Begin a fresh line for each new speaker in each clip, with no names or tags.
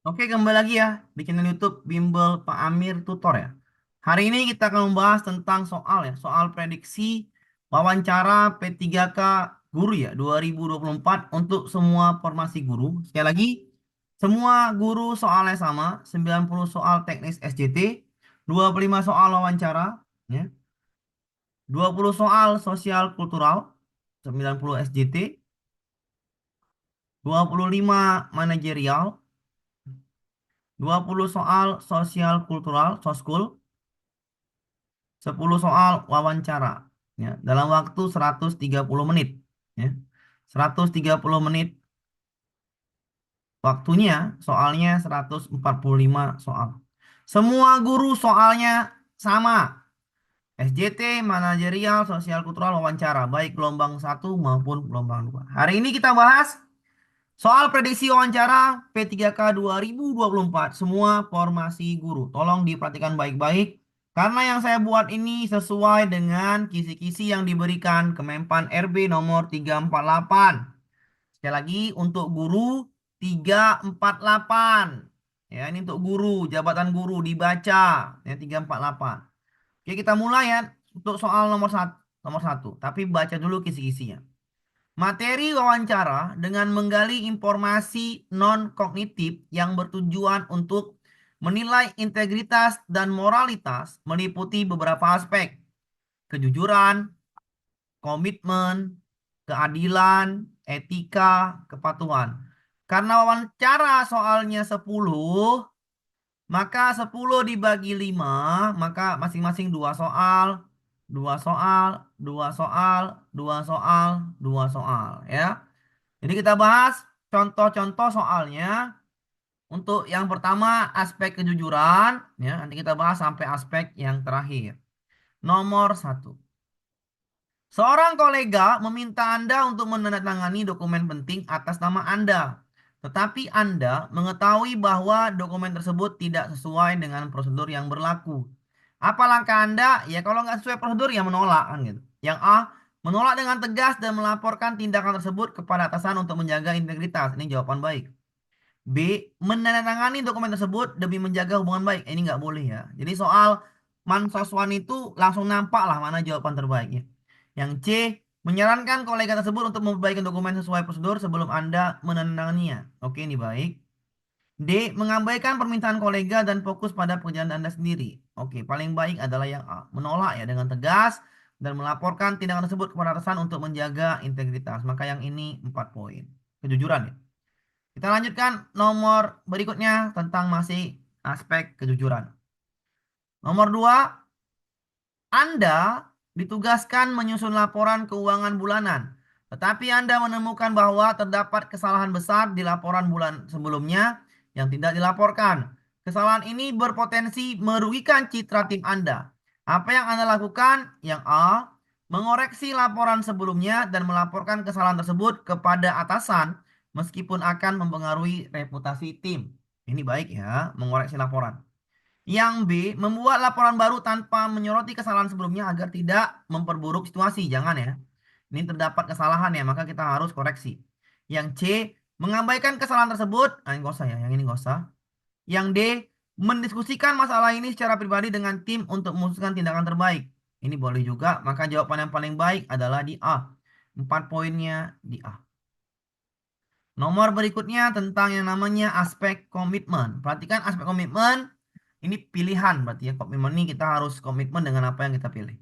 Oke, kembali lagi ya di channel YouTube Bimbel Pak Amir Tutor ya. Hari ini kita akan membahas tentang soal prediksi wawancara P3K guru ya 2024 untuk semua formasi guru. Sekali lagi, semua guru soalnya sama, 90 soal teknis SJT, 25 soal wawancara, ya, 20 soal sosial kultural, 90 SJT, 25 manajerial, 20 soal sosial kultural, soskul, 10 soal wawancara ya, dalam waktu 130 menit ya. 130 menit waktunya, soalnya 145 soal. Semua guru soalnya sama. SJT, manajerial, sosial kultural, wawancara, baik gelombang satu maupun gelombang 2. Hari ini kita bahas soal prediksi wawancara P3K 2024, semua formasi guru. Tolong diperhatikan baik-baik, karena yang saya buat ini sesuai dengan kisi-kisi yang diberikan Kemenpan RB nomor 348. Sekali lagi, untuk guru 348. Ya, ini untuk guru, jabatan guru dibaca ya 348. Oke, kita mulai ya untuk soal nomor satu. Tapi baca dulu kisi-kisinya. Materi wawancara dengan menggali informasi non-kognitif yang bertujuan untuk menilai integritas dan moralitas meliputi beberapa aspek: kejujuran, komitmen, keadilan, etika, kepatuhan. Karena wawancara soalnya 10, maka 10 dibagi 5, maka masing-masing 2 soal, 2 soal, 2 soal, 2 soal, 2 soal ya. Jadi kita bahas contoh-contoh soalnya. Untuk yang pertama, aspek kejujuran ya, nanti kita bahas sampai aspek yang terakhir. Nomor satu. Seorang kolega meminta Anda untuk menandatangani dokumen penting atas nama Anda. Tetapi Anda mengetahui bahwa dokumen tersebut tidak sesuai dengan prosedur yang berlaku. Apa langkah Anda? Ya, kalau nggak sesuai prosedur ya menolak kan gitu. Yang A, menolak dengan tegas dan melaporkan tindakan tersebut kepada atasan untuk menjaga integritas. Ini jawaban baik. B, menandatangani dokumen tersebut demi menjaga hubungan baik. Ini nggak boleh ya. Jadi soal Mansaswan itu langsung nampak lah mana jawaban terbaiknya. Yang C, menyarankan kolega tersebut untuk memperbaiki dokumen sesuai prosedur sebelum Anda menandatanganinya. Oke, ini baik. D, mengabaikan permintaan kolega dan fokus pada pekerjaan Anda sendiri. Oke, paling baik adalah yang A, menolak ya dengan tegas dan melaporkan tindakan tersebut kepada atasan untuk menjaga integritas. Maka yang ini 4 poin. Kejujuran ya. Kita lanjutkan nomor berikutnya tentang masih aspek kejujuran. Nomor 2, Anda ditugaskan menyusun laporan keuangan bulanan. Tetapi Anda menemukan bahwa terdapat kesalahan besar di laporan bulan sebelumnya yang tidak dilaporkan. Kesalahan ini berpotensi merugikan citra tim Anda. Apa yang Anda lakukan? Yang A, mengoreksi laporan sebelumnya dan melaporkan kesalahan tersebut kepada atasan meskipun akan mempengaruhi reputasi tim. Ini baik ya, mengoreksi laporan. Yang B, membuat laporan baru tanpa menyoroti kesalahan sebelumnya agar tidak memperburuk situasi. Jangan ya. Ini terdapat kesalahan ya, maka kita harus koreksi. Yang C, mengabaikan kesalahan tersebut. Nah, ini nggak usah ya, yang ini nggak usah. Yang D, mendiskusikan masalah ini secara pribadi dengan tim untuk memutuskan tindakan terbaik. Ini boleh juga, maka jawaban yang paling baik adalah di A. 4 poinnya di A. Nomor berikutnya tentang yang namanya aspek komitmen. Perhatikan aspek komitmen. Ini pilihan berarti ya. Komitmen ini kita harus komitmen dengan apa yang kita pilih.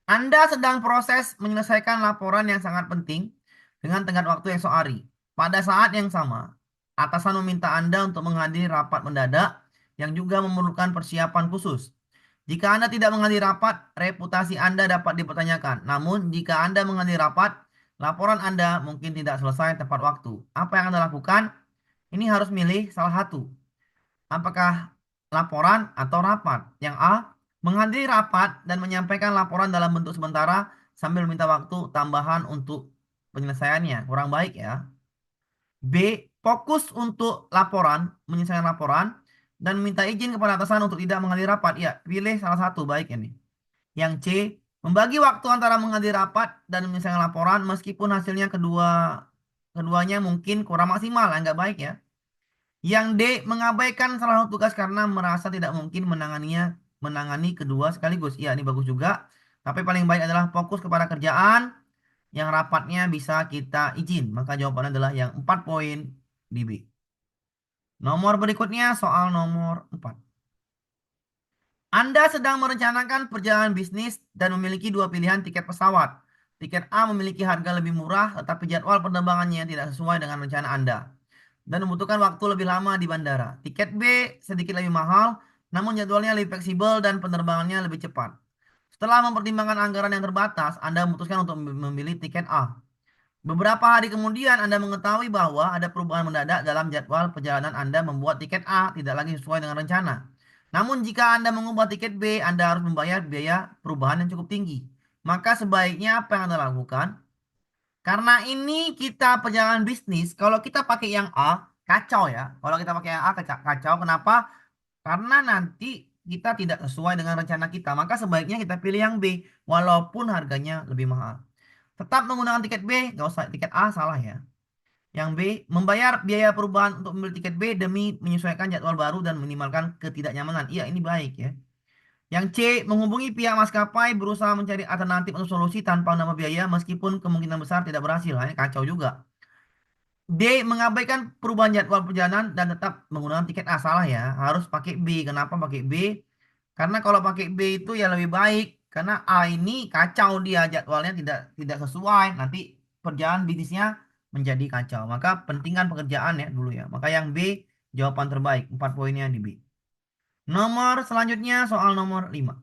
Anda sedang proses menyelesaikan laporan yang sangat penting dengan tenggat waktu esok hari. Pada saat yang sama, atasan meminta Anda untuk menghadiri rapat mendadak yang juga memerlukan persiapan khusus. Jika Anda tidak menghadiri rapat, reputasi Anda dapat dipertanyakan. Namun, jika Anda menghadiri rapat, laporan Anda mungkin tidak selesai tepat waktu. Apa yang Anda lakukan? Ini harus milih salah satu. Apakah laporan atau rapat? Yang A, menghadiri rapat dan menyampaikan laporan dalam bentuk sementara sambil minta waktu tambahan untuk penyelesaiannya. Kurang baik ya. B, fokus untuk laporan, menyelesaikan laporan, dan minta izin kepada atasan untuk tidak menghadiri rapat. Ya, pilih salah satu baik ini. Yang C, membagi waktu antara menghadiri rapat dan menyelesaikan laporan meskipun hasilnya keduanya mungkin kurang maksimal, nggak baik ya. Yang D, mengabaikan salah satu tugas karena merasa tidak mungkin menangani kedua sekaligus. Iya, ini bagus juga. Tapi paling baik adalah fokus kepada kerjaan yang rapatnya bisa kita izin. Maka jawabannya adalah yang 4 poin di B. Nomor berikutnya soal nomor 4. Anda sedang merencanakan perjalanan bisnis dan memiliki dua pilihan tiket pesawat. Tiket A memiliki harga lebih murah, tetapi jadwal penerbangannya tidak sesuai dengan rencana Anda dan membutuhkan waktu lebih lama di bandara. Tiket B sedikit lebih mahal, namun jadwalnya lebih fleksibel dan penerbangannya lebih cepat. Setelah mempertimbangkan anggaran yang terbatas, Anda memutuskan untuk memilih tiket A. Beberapa hari kemudian Anda mengetahui bahwa ada perubahan mendadak dalam jadwal perjalanan Anda membuat tiket A tidak lagi sesuai dengan rencana. Namun jika Anda mengubah tiket B, Anda harus membayar biaya perubahan yang cukup tinggi. Maka sebaiknya apa yang Anda lakukan? Karena ini kita perjalanan bisnis, kalau kita pakai yang A, kacau ya. Kalau kita pakai yang A, kacau. Kenapa? Karena nanti kita tidak sesuai dengan rencana kita. Maka sebaiknya kita pilih yang B, walaupun harganya lebih mahal. Tetap menggunakan tiket B, nggak usah tiket A, salah ya. Yang B, membayar biaya perubahan untuk membeli tiket B demi menyesuaikan jadwal baru dan minimalkan ketidaknyamanan. Iya, ini baik ya. Yang C, menghubungi pihak maskapai berusaha mencari alternatif untuk solusi tanpa menambah biaya meskipun kemungkinan besar tidak berhasil. Nah, ini kacau juga. D, mengabaikan perubahan jadwal perjalanan dan tetap menggunakan tiket A. Salah ya, harus pakai B. Kenapa pakai B? Karena kalau pakai B itu ya lebih baik. Karena A ini kacau dia jadwalnya tidak sesuai. Nanti perjalanan bisnisnya menjadi kacau. Maka pentingkan pekerjaan ya dulu ya. Maka yang B jawaban terbaik. 4 poinnya di B. Nomor selanjutnya soal nomor 5.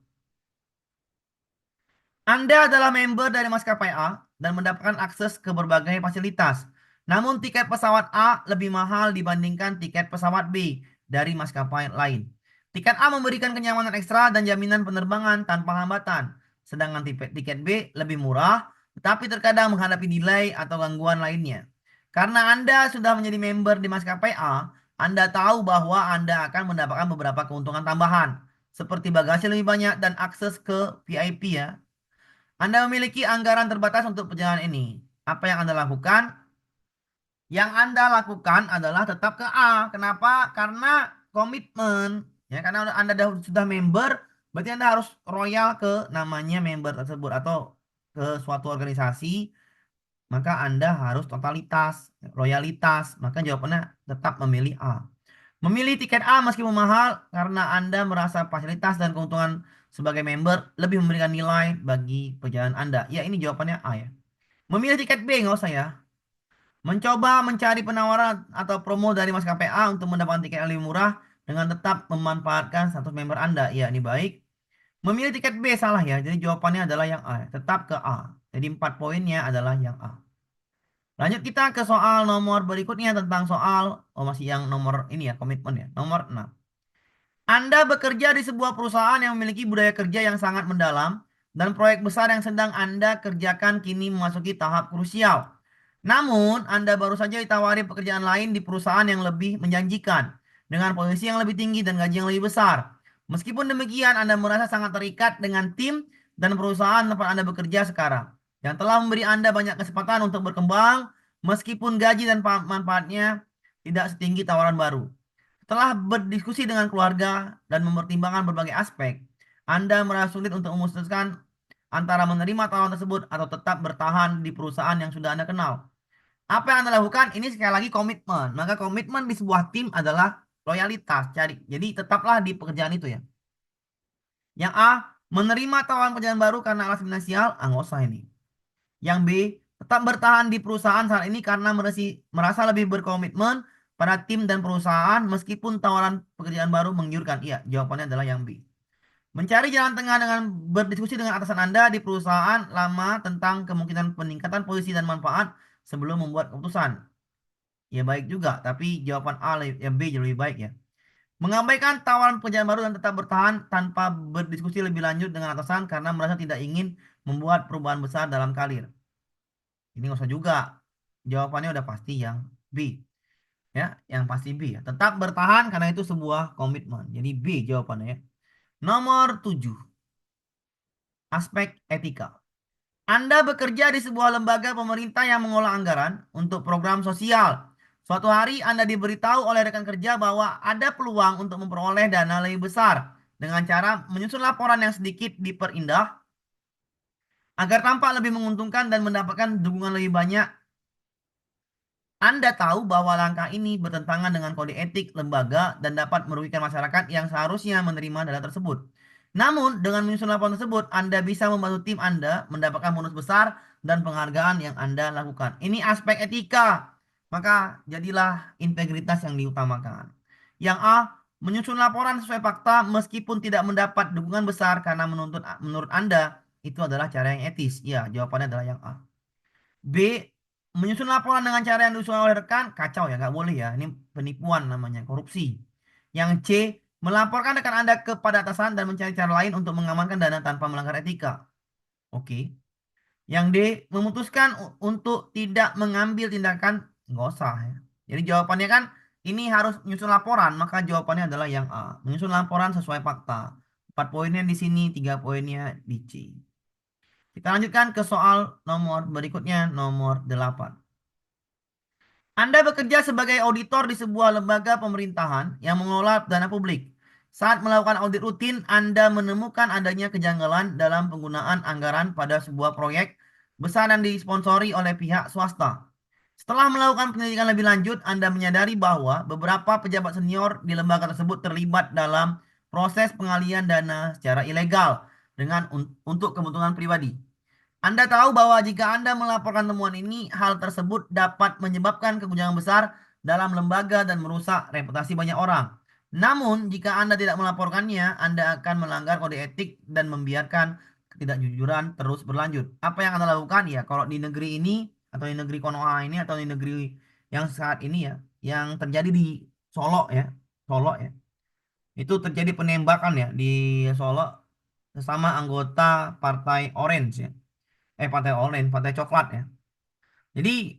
Anda adalah member dari maskapai A dan mendapatkan akses ke berbagai fasilitas. Namun tiket pesawat A lebih mahal dibandingkan tiket pesawat B dari maskapai lain. Tiket A memberikan kenyamanan ekstra dan jaminan penerbangan tanpa hambatan. Sedangkan tiket B lebih murah, tetapi terkadang menghadapi delay atau gangguan lainnya. Karena Anda sudah menjadi member di maskapai A, Anda tahu bahwa Anda akan mendapatkan beberapa keuntungan tambahan, seperti bagasi lebih banyak dan akses ke VIP ya. Anda memiliki anggaran terbatas untuk perjalanan ini. Apa yang Anda lakukan? Yang Anda lakukan adalah tetap ke A. Kenapa? Karena komitmen. Ya, karena Anda sudah member, berarti Anda harus royal ke namanya member tersebut atau ke suatu organisasi, maka Anda harus totalitas, loyalitas. Maka jawabannya tetap memilih A. Memilih tiket A meskipun mahal karena Anda merasa fasilitas dan keuntungan sebagai member lebih memberikan nilai bagi perjalanan Anda. Ya, ini jawabannya A ya. Memilih tiket B nggak usah ya. Mencoba mencari penawaran atau promo dari maskapai A untuk mendapatkan tiket yang lebih murah dengan tetap memanfaatkan status member Anda. Ya, ini baik. Memilih tiket B salah ya. Jadi jawabannya adalah yang A. Tetap ke A. Jadi 4 poinnya adalah yang A. Lanjut kita ke soal nomor berikutnya tentang soal, oh masih yang nomor ini ya, komitmen ya. Nomor 6. Anda bekerja di sebuah perusahaan yang memiliki budaya kerja yang sangat mendalam dan proyek besar yang sedang Anda kerjakan kini memasuki tahap krusial. Namun, Anda baru saja ditawari pekerjaan lain di perusahaan yang lebih menjanjikan dengan posisi yang lebih tinggi dan gaji yang lebih besar. Meskipun demikian, Anda merasa sangat terikat dengan tim dan perusahaan tempat Anda bekerja sekarang yang telah memberi Anda banyak kesempatan untuk berkembang meskipun gaji dan manfaatnya tidak setinggi tawaran baru. Setelah berdiskusi dengan keluarga dan mempertimbangkan berbagai aspek, Anda merasa sulit untuk memutuskan antara menerima tawaran tersebut atau tetap bertahan di perusahaan yang sudah Anda kenal. Apa yang Anda lakukan? Ini sekali lagi komitmen. Maka komitmen di sebuah tim adalah loyalitas. Jadi tetaplah di pekerjaan itu ya. Yang A, menerima tawaran pekerjaan baru karena alasan finansial. Ah, nggak usah ini. Yang B, tetap bertahan di perusahaan saat ini karena merasa lebih berkomitmen pada tim dan perusahaan meskipun tawaran pekerjaan baru menggiurkan. Iya, jawabannya adalah yang B. Mencari jalan tengah dengan berdiskusi dengan atasan Anda di perusahaan lama tentang kemungkinan peningkatan posisi dan manfaat sebelum membuat keputusan. Ya baik juga, tapi jawaban A yang B jauh lebih baik ya. Mengabaikan tawaran pekerjaan baru dan tetap bertahan tanpa berdiskusi lebih lanjut dengan atasan karena merasa tidak ingin membuat perubahan besar dalam karir. Ini nggak usah juga. Jawabannya udah pasti yang B. Ya, yang pasti B ya. Tetap bertahan karena itu sebuah komitmen. Jadi B jawabannya ya. Nomor 7. Aspek etika. Anda bekerja di sebuah lembaga pemerintah yang mengolah anggaran untuk program sosial. Suatu hari Anda diberitahu oleh rekan kerja bahwa ada peluang untuk memperoleh dana lebih besar dengan cara menyusun laporan yang sedikit diperindah agar tampak lebih menguntungkan dan mendapatkan dukungan lebih banyak. Anda tahu bahwa langkah ini bertentangan dengan kode etik lembaga dan dapat merugikan masyarakat yang seharusnya menerima dana tersebut. Namun, dengan menyusun laporan tersebut, Anda bisa membantu tim Anda mendapatkan bonus besar dan penghargaan yang Anda lakukan. Ini aspek etika. Maka, jadilah integritas yang diutamakan. Yang A, menyusun laporan sesuai fakta meskipun tidak mendapat dukungan besar karena menurut Anda itu adalah cara yang etis. Ya, jawabannya adalah yang A. B. Menyusun laporan dengan cara yang diusulkan oleh rekan, kacau ya, nggak boleh ya. Ini penipuan namanya, korupsi. Yang C. Melaporkan rekan Anda kepada atasan dan mencari cara lain untuk mengamankan dana tanpa melanggar etika. Oke. Yang D. Memutuskan untuk tidak mengambil tindakan, nggak usah ya. Jadi jawabannya kan, ini harus menyusun laporan, maka jawabannya adalah yang A. Menyusun laporan sesuai fakta. 4 poinnya di sini, 3 poinnya di C. Kita lanjutkan ke soal nomor berikutnya, nomor 8. Anda bekerja sebagai auditor di sebuah lembaga pemerintahan yang mengelola dana publik. Saat melakukan audit rutin, Anda menemukan adanya kejanggalan dalam penggunaan anggaran pada sebuah proyek besar yang disponsori oleh pihak swasta. Setelah melakukan penyelidikan lebih lanjut, Anda menyadari bahwa beberapa pejabat senior di lembaga tersebut terlibat dalam proses pengalihan dana secara ilegal untuk kebutuhan pribadi. Anda tahu bahwa jika Anda melaporkan temuan ini, hal tersebut dapat menyebabkan keguncangan besar dalam lembaga dan merusak reputasi banyak orang. Namun, jika Anda tidak melaporkannya, Anda akan melanggar kode etik dan membiarkan ketidakjujuran terus berlanjut. Apa yang Anda lakukan ya? Kalau di negeri ini, atau di negeri Konoha ini, atau di negeri yang saat ini ya, yang terjadi di Solo ya, Solo ya, itu terjadi penembakan ya di Solo sesama anggota Partai Orange ya. Partai Orange, Partai Coklat ya. Jadi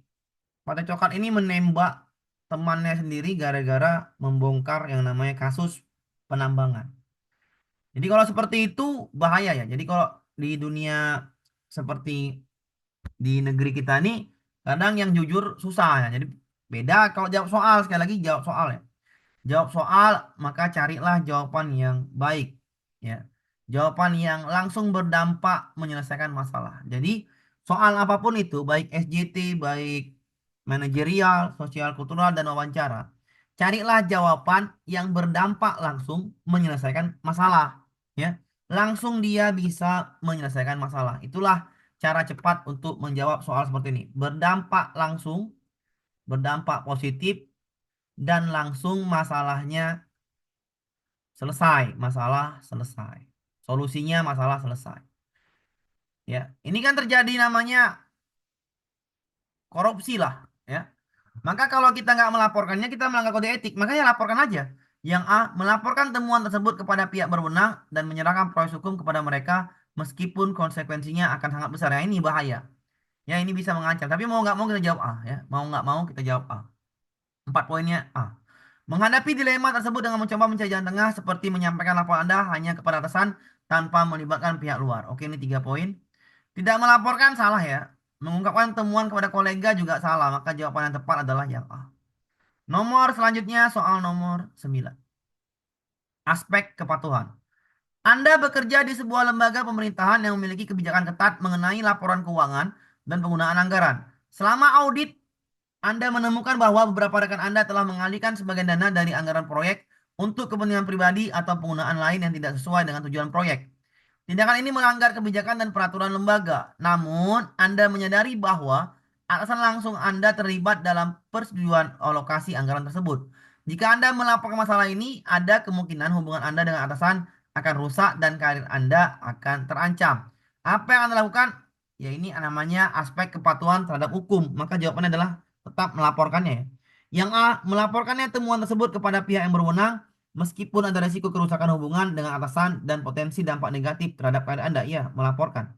Partai Coklat ini menembak temannya sendiri gara-gara membongkar yang namanya kasus penambangan. Jadi kalau seperti itu bahaya ya. Jadi kalau di dunia seperti di negeri kita ini kadang yang jujur susah ya. Jadi beda kalau jawab soal, sekali lagi jawab soal ya. Jawab soal, maka carilah jawaban yang baik, ya. Jawaban yang langsung berdampak menyelesaikan masalah. Jadi, soal apapun itu, baik SJT, baik manajerial, sosial kultural, dan wawancara, carilah jawaban yang berdampak langsung menyelesaikan masalah, ya. Langsung dia bisa menyelesaikan masalah. Itulah cara cepat untuk menjawab soal seperti ini. Berdampak langsung, berdampak positif, dan langsung masalahnya selesai, masalah selesai. Solusinya masalah selesai. Ya, ini kan terjadi namanya korupsi lah, ya. Maka kalau kita nggak melaporkannya, kita melanggar kode etik. Makanya laporkan aja. Yang A, melaporkan temuan tersebut kepada pihak berwenang dan menyerahkan proses hukum kepada mereka meskipun konsekuensinya akan sangat besar. Ya, ini bahaya. Ya, ini bisa mengancam. Tapi mau nggak mau kita jawab A, ya. Mau nggak mau kita jawab A. 4 poinnya A. Menghadapi dilema tersebut dengan mencoba mencari jalan tengah seperti menyampaikan laporan Anda hanya kepada atasan tanpa melibatkan pihak luar. Oke, ini 3 poin. Tidak melaporkan salah ya. Mengungkapkan temuan kepada kolega juga salah. Maka jawaban yang tepat adalah yang A. Nomor selanjutnya soal nomor 9. Aspek kepatuhan. Anda bekerja di sebuah lembaga pemerintahan yang memiliki kebijakan ketat mengenai laporan keuangan dan penggunaan anggaran. Selama audit, Anda menemukan bahwa beberapa rekan Anda telah mengalihkan sebagian dana dari anggaran proyek untuk kepentingan pribadi atau penggunaan lain yang tidak sesuai dengan tujuan proyek. Tindakan ini melanggar kebijakan dan peraturan lembaga. Namun, Anda menyadari bahwa atasan langsung Anda terlibat dalam persetujuan alokasi anggaran tersebut. Jika Anda melaporkan masalah ini, ada kemungkinan hubungan Anda dengan atasan akan rusak dan karir Anda akan terancam. Apa yang Anda lakukan? Ya, ini namanya aspek kepatuhan terhadap hukum. Maka jawabannya adalah tetap melaporkannya ya. Yang A, melaporkannya temuan tersebut kepada pihak yang berwenang meskipun ada risiko kerusakan hubungan dengan atasan dan potensi dampak negatif terhadap karir Anda. Iya, melaporkan.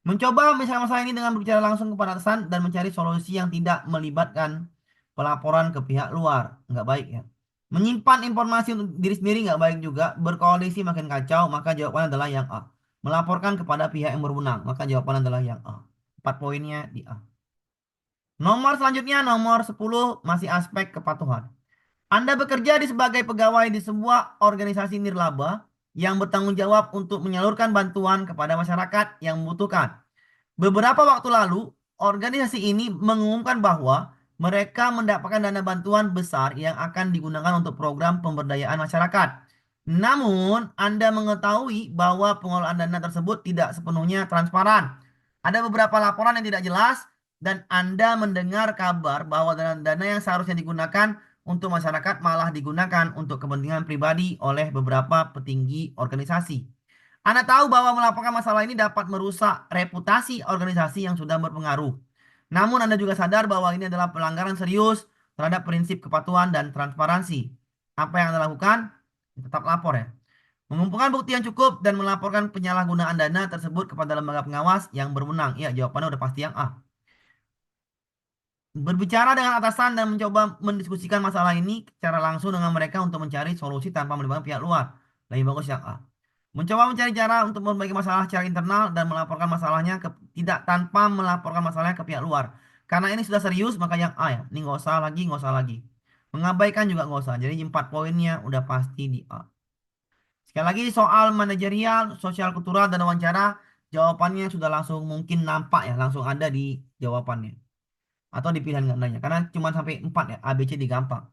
Mencoba misalnya masalah ini dengan berbicara langsung kepada atasan dan mencari solusi yang tidak melibatkan pelaporan ke pihak luar. Nggak baik ya. Menyimpan informasi untuk diri sendiri nggak baik juga. Berkoalisi makin kacau, maka jawabannya adalah yang A. Melaporkan kepada pihak yang berwenang, maka jawabannya adalah yang A. 4 poinnya di A. Nomor selanjutnya, nomor 10, masih aspek kepatuhan. Anda bekerja sebagai pegawai di sebuah organisasi nirlaba yang bertanggung jawab untuk menyalurkan bantuan kepada masyarakat yang membutuhkan. Beberapa waktu lalu, organisasi ini mengumumkan bahwa mereka mendapatkan dana bantuan besar yang akan digunakan untuk program pemberdayaan masyarakat. Namun, Anda mengetahui bahwa pengelolaan dana tersebut tidak sepenuhnya transparan. Ada beberapa laporan yang tidak jelas, dan Anda mendengar kabar bahwa dana-dana yang seharusnya digunakan untuk masyarakat malah digunakan untuk kepentingan pribadi oleh beberapa petinggi organisasi. Anda tahu bahwa melaporkan masalah ini dapat merusak reputasi organisasi yang sudah berpengaruh. Namun Anda juga sadar bahwa ini adalah pelanggaran serius terhadap prinsip kepatuhan dan transparansi. Apa yang Anda lakukan? Tetap lapor ya. Mengumpulkan bukti yang cukup dan melaporkan penyalahgunaan dana tersebut kepada lembaga pengawas yang berwenang. Ya, jawabannya udah pasti yang A. Berbicara dengan atasan dan mencoba mendiskusikan masalah ini secara langsung dengan mereka untuk mencari solusi tanpa melibatkan pihak luar. Lebih bagus yang A. Mencoba mencari cara untuk memperbaiki masalah secara internal dan melaporkan masalahnya tidak tanpa melaporkan masalahnya ke pihak luar. Karena ini sudah serius, maka yang A ya. Ini nggak usah lagi, nggak usah lagi. Mengabaikan juga nggak usah. Jadi 4 poinnya udah pasti di A. Sekali lagi soal manajerial, sosial kultural, dan wawancara, jawabannya sudah langsung mungkin nampak ya, langsung ada di jawabannya. Atau di pilihan gandanya. Karena cuma sampai 4 ya, A, B, C, D gampang.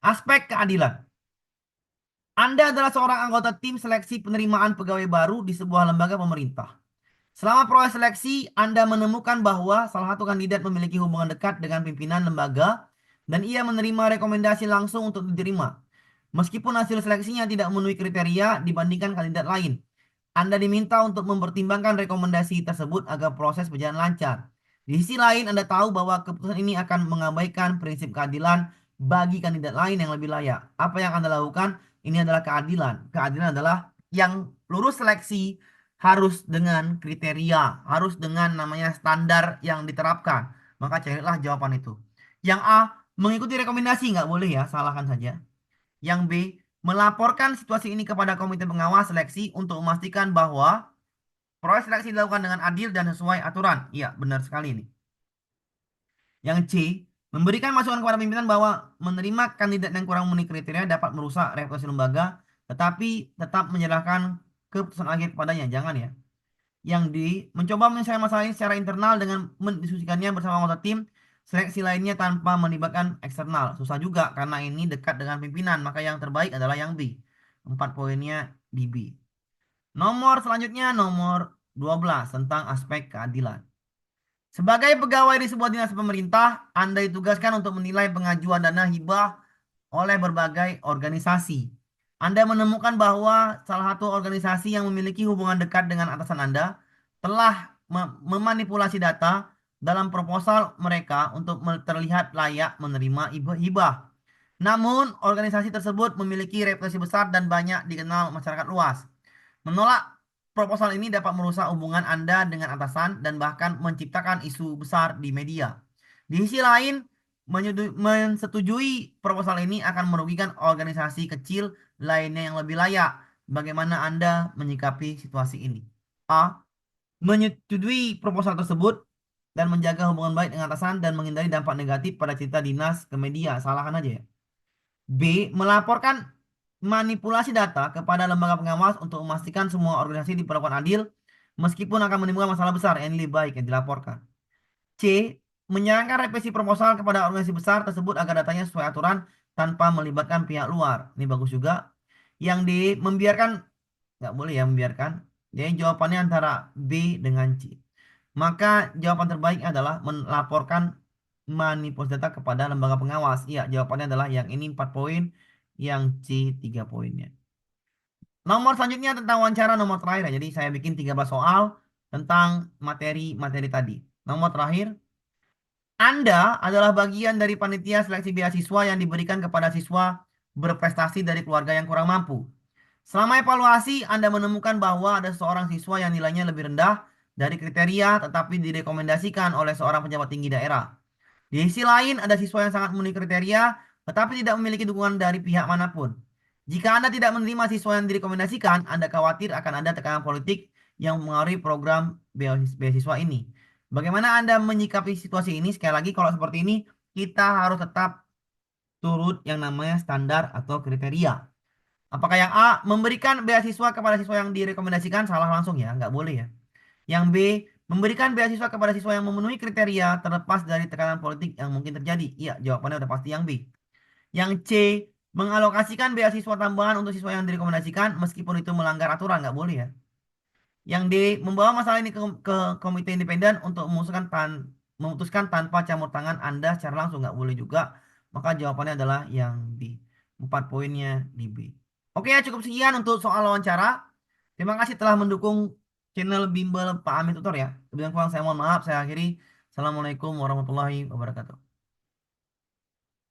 Aspek keadilan. Anda adalah seorang anggota tim seleksi penerimaan pegawai baru di sebuah lembaga pemerintah. Selama proses seleksi, Anda menemukan bahwa salah satu kandidat memiliki hubungan dekat dengan pimpinan lembaga dan ia menerima rekomendasi langsung untuk diterima. Meskipun hasil seleksinya tidak memenuhi kriteria dibandingkan kandidat lain, Anda diminta untuk mempertimbangkan rekomendasi tersebut agar proses berjalan lancar. Di sisi lain, Anda tahu bahwa keputusan ini akan mengabaikan prinsip keadilan bagi kandidat lain yang lebih layak. Apa yang Anda lakukan? Ini adalah keadilan. Keadilan adalah yang lulus seleksi harus dengan kriteria, harus dengan namanya standar yang diterapkan. Maka carilah jawaban itu. Yang A, mengikuti rekomendasi nggak boleh ya, salahkan saja. Yang B, melaporkan situasi ini kepada komite pengawas seleksi untuk memastikan bahwa proses seleksi dilakukan dengan adil dan sesuai aturan. Iya, benar sekali ini. Yang C, memberikan masukan kepada pimpinan bahwa menerima kandidat yang kurang memenuhi kriteria dapat merusak reputasi lembaga, tetapi tetap menyerahkan keputusan akhir kepadanya. Jangan ya. Yang D, mencoba menyelesaikan masalah ini secara internal dengan mendiskusikannya bersama anggota tim seleksi lainnya tanpa melibatkan eksternal. Susah juga karena ini dekat dengan pimpinan, maka yang terbaik adalah yang B. 4 poinnya di B. Nomor selanjutnya nomor 12 tentang aspek keadilan. Sebagai pegawai di sebuah dinas pemerintah, Anda ditugaskan untuk menilai pengajuan dana hibah oleh berbagai organisasi. Anda menemukan bahwa salah satu organisasi yang memiliki hubungan dekat dengan atasan Anda telah memanipulasi data dalam proposal mereka untuk terlihat layak menerima hibah. Namun, organisasi tersebut memiliki reputasi besar dan banyak dikenal masyarakat luas. Menolak proposal ini dapat merusak hubungan Anda dengan atasan dan bahkan menciptakan isu besar di media. Di sisi lain, mensetujui proposal ini akan merugikan organisasi kecil lainnya yang lebih layak. Bagaimana Anda menyikapi situasi ini? A. Menyetujui proposal tersebut dan menjaga hubungan baik dengan atasan dan menghindari dampak negatif pada cerita dinas ke media. Salahkan aja ya. B. Melaporkan manipulasi data kepada lembaga pengawas untuk memastikan semua organisasi diperlakukan adil meskipun akan menimbulkan masalah besar yang lebih baik yang dilaporkan. C. Menyarankan revisi proposal kepada organisasi besar tersebut agar datanya sesuai aturan tanpa melibatkan pihak luar. Ini bagus juga. Yang D. Membiarkan, nggak boleh ya membiarkan. Jadi jawabannya antara B dengan C. Maka jawaban terbaik adalah melaporkan manipulasi data kepada lembaga pengawas. Iya, jawabannya adalah yang ini 4 poin, yang C 3 poinnya. Nomor selanjutnya tentang wawancara nomor terakhir ya. Jadi saya bikin 13 soal tentang materi-materi tadi. Nomor terakhir, Anda adalah bagian dari panitia seleksi beasiswa yang diberikan kepada siswa berprestasi dari keluarga yang kurang mampu. Selama evaluasi, Anda menemukan bahwa ada seorang siswa yang nilainya lebih rendah dari kriteria tetapi direkomendasikan oleh seorang pejabat tinggi daerah. Di sisi lain, ada siswa yang sangat memenuhi kriteria tetapi tidak memiliki dukungan dari pihak manapun. Jika Anda tidak menerima siswa yang direkomendasikan, Anda khawatir akan ada tekanan politik yang mempengaruhi program beasiswa ini. Bagaimana Anda menyikapi situasi ini? Sekali lagi, kalau seperti ini, kita harus tetap turut yang namanya standar atau kriteria. Apakah yang A, memberikan beasiswa kepada siswa yang direkomendasikan? Salah langsung ya, nggak boleh ya. Yang B, memberikan beasiswa kepada siswa yang memenuhi kriteria terlepas dari tekanan politik yang mungkin terjadi. Iya, jawabannya udah pasti yang B. Yang C, mengalokasikan beasiswa tambahan untuk siswa yang direkomendasikan meskipun itu melanggar aturan, nggak boleh ya. Yang D, membawa masalah ini ke komite independen untuk memutuskan tanpa campur tangan Anda secara langsung, nggak boleh juga. Maka jawabannya adalah yang B. 4 poinnya di B. Oke ya, cukup sekian untuk soal wawancara. Terima kasih telah mendukung channel Bimbel Pak Amin Tutor ya. Lebih kurang saya mohon maaf. Saya akhiri. Assalamualaikum warahmatullahi wabarakatuh.